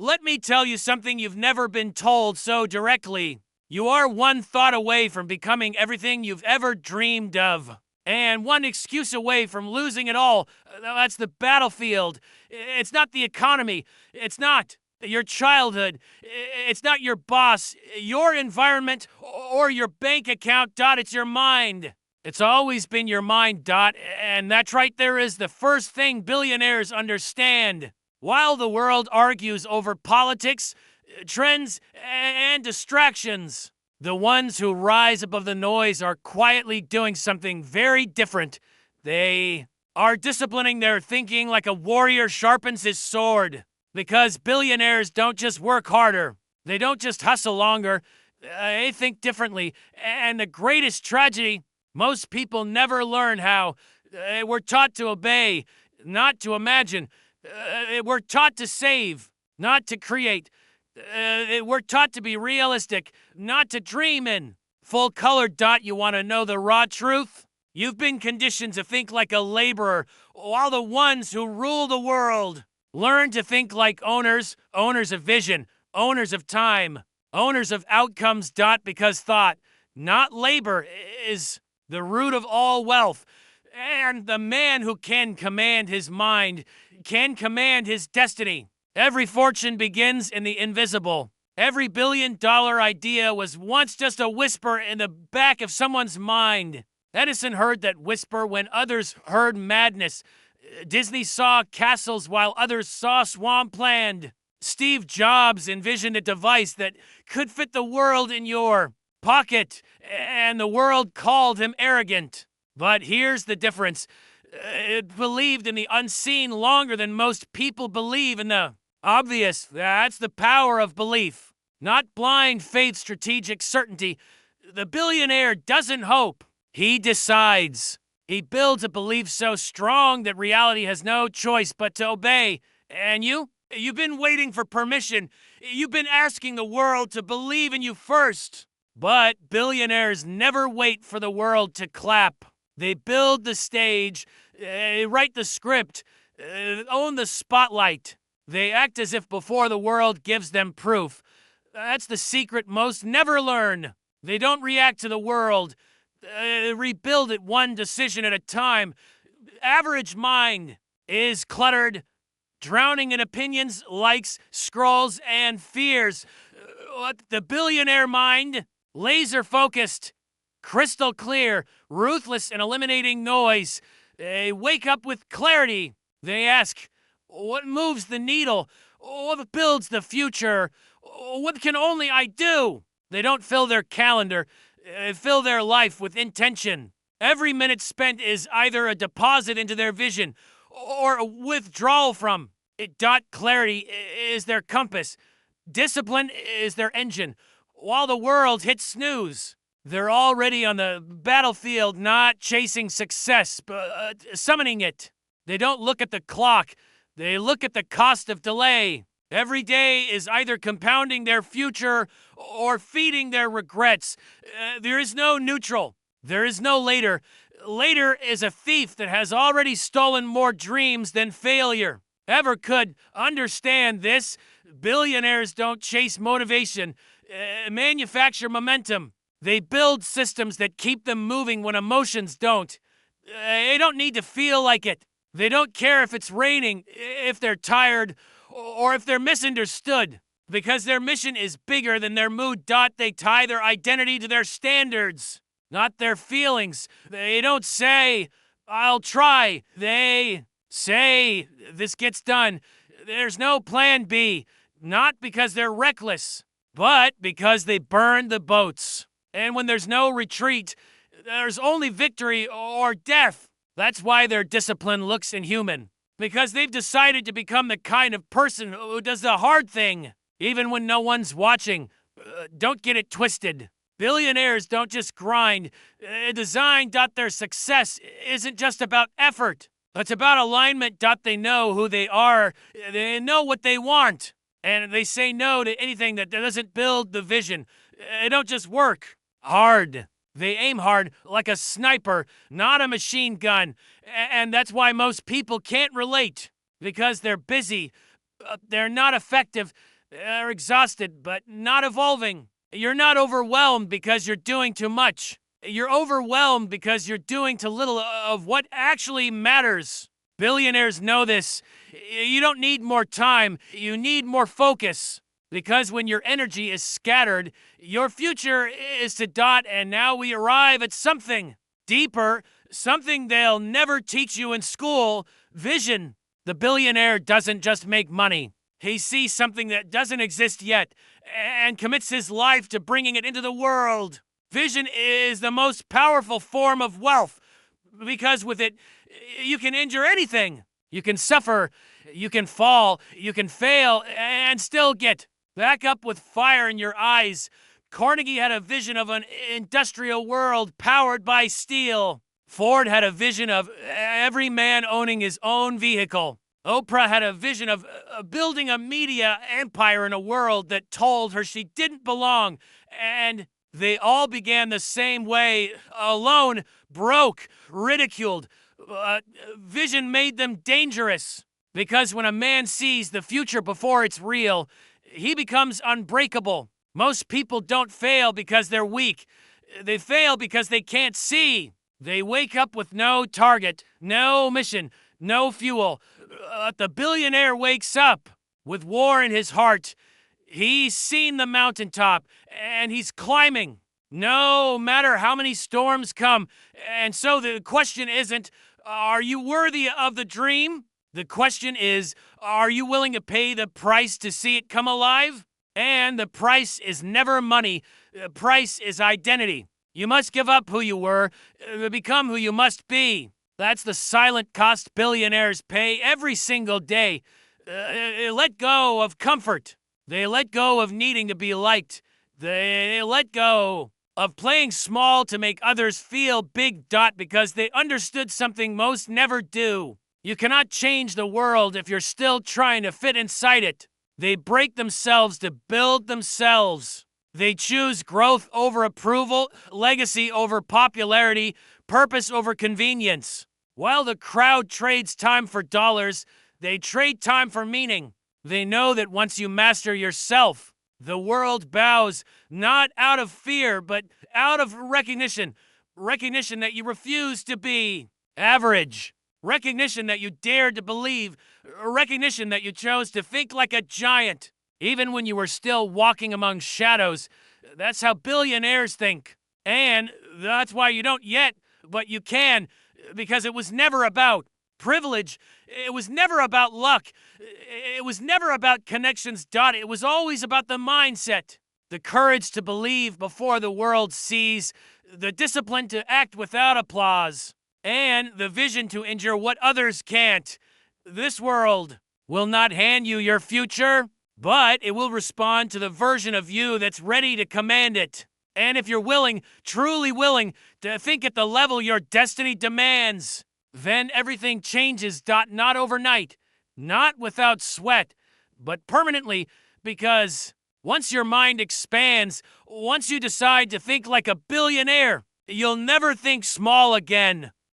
Let me tell you something you've never been told so directly. You are one thought away from becoming everything you've ever dreamed of. And one excuse away from losing it all. That's the battlefield. It's not the economy. It's not your childhood. It's not your boss, your environment, or your bank account. It's your mind. It's always been your mind, and that right there is the first thing billionaires understand. While the world argues over politics, trends, and distractions, the ones who rise above the noise are quietly doing something very different. They are disciplining their thinking like a warrior sharpens his sword. Because billionaires don't just work harder. They don't just hustle longer. They think differently. And the greatest tragedy, most people never learn how. We're taught to obey, not to imagine. We're taught to save, not to create. We're taught to be realistic, not to dream in. Full color. You want to know the raw truth? You've been conditioned to think like a laborer, while the ones who rule the world learn to think like owners, owners of vision, owners of time, owners of outcomes. Because thought, not labor, is the root of all wealth. And the man who can command his mind can command his destiny. Every fortune begins in the invisible. Every billion-dollar idea was once just a whisper in the back of someone's mind. Edison heard that whisper when others heard madness. Disney saw castles while others saw swampland. Steve Jobs envisioned a device that could fit the world in your pocket, and the world called him arrogant. But here's the difference. It believed in the unseen longer than most people believe in the obvious. That's the power of belief, not blind faith, strategic certainty. The billionaire doesn't hope. He decides. He builds a belief so strong that reality has no choice but to obey. And you've been waiting for permission. You've been asking the world to believe in you first. But billionaires never wait for the world to clap. They build the stage, write the script, own the spotlight. They act as if before the world gives them proof. That's the secret most never learn. They don't react to the world. Rebuild it one decision at a time. Average mind is cluttered, drowning in opinions, likes, scrolls, and fears. The billionaire mind, laser focused, crystal clear, ruthless in eliminating noise. They wake up with clarity. They ask, what moves the needle? What builds the future? What can only I do? They don't fill their calendar. Fill their life with intention. Every minute spent is either a deposit into their vision or a withdrawal from it. Clarity is their compass. Discipline is their engine. While the world hits snooze, they're already on the battlefield, not chasing success, but summoning it. They don't look at the clock. They look at the cost of delay. Every day is either compounding their future or feeding their regrets. There is no neutral. There is no later. Later is a thief that has already stolen more dreams than failure ever could. Understand this. Billionaires don't chase motivation, manufacture momentum. They build systems that keep them moving when emotions don't. They don't need to feel like it. They don't care if it's raining, if they're tired, or if they're misunderstood, because their mission is bigger than their mood. They tie their identity to their standards, not their feelings. They don't say, I'll try. They say, this gets done. There's no plan B, not because they're reckless, but because they burn the boats. And when there's no retreat, there's only victory or death. That's why their discipline looks inhuman. Because they've decided to become the kind of person who does the hard thing, even when no one's watching. Don't get it twisted. Billionaires don't just grind. Design. Their success isn't just about effort. It's about alignment. They know who they are. They know what they want. And they say no to anything that doesn't build the vision. They don't just work hard. They aim hard like a sniper, not a machine gun. And that's why most people can't relate. Because they're busy. They're not effective. They're exhausted, but not evolving. You're not overwhelmed because you're doing too much. You're overwhelmed because you're doing too little of what actually matters. Billionaires know this. You don't need more time. You need more focus. Because when your energy is scattered, your future is to dot, and now we arrive at something deeper, something they'll never teach you in school: vision. The billionaire doesn't just make money. He sees something that doesn't exist yet and commits his life to bringing it into the world. Vision is the most powerful form of wealth because with it, you can injure anything. You can suffer, you can fall, you can fail, and still get back up with fire in your eyes. Carnegie had a vision of an industrial world powered by steel. Ford had a vision of every man owning his own vehicle. Oprah had a vision of building a media empire in a world that told her she didn't belong. And they all began the same way: alone, broke, ridiculed. Vision made them dangerous. Because when a man sees the future before it's real, he becomes unbreakable. Most people don't fail because they're weak. They fail because they can't see. They wake up with no target, no mission, no fuel. The billionaire wakes up with war in his heart. He's seen the mountaintop, and he's climbing, no matter how many storms come. And so the question isn't, are you worthy of the dream? The question is, are you willing to pay the price to see it come alive? And the price is never money. The price is identity. You must give up who you were to become who you must be. That's the silent cost billionaires pay every single day. They let go of comfort. They let go of needing to be liked. They let go of playing small to make others feel big because they understood something most never do. You cannot change the world if you're still trying to fit inside it. They break themselves to build themselves. They choose growth over approval, legacy over popularity, purpose over convenience. While the crowd trades time for dollars, they trade time for meaning. They know that once you master yourself, the world bows, not out of fear, but out of recognition. Recognition that you refuse to be average. Recognition that you dared to believe. Recognition that you chose to think like a giant, even when you were still walking among shadows. That's how billionaires think. And that's why you don't yet, but you can, because it was never about privilege. It was never about luck. It was never about connections. It was always about the mindset. The courage to believe before the world sees. The discipline to act without applause. And the vision to endure what others can't. This world will not hand you your future, but it will respond to the version of you that's ready to command it. And if you're willing, truly willing, to think at the level your destiny demands, then everything changes. Not overnight, not without sweat, but permanently, because once your mind expands, once you decide to think like a billionaire, you'll never think small again.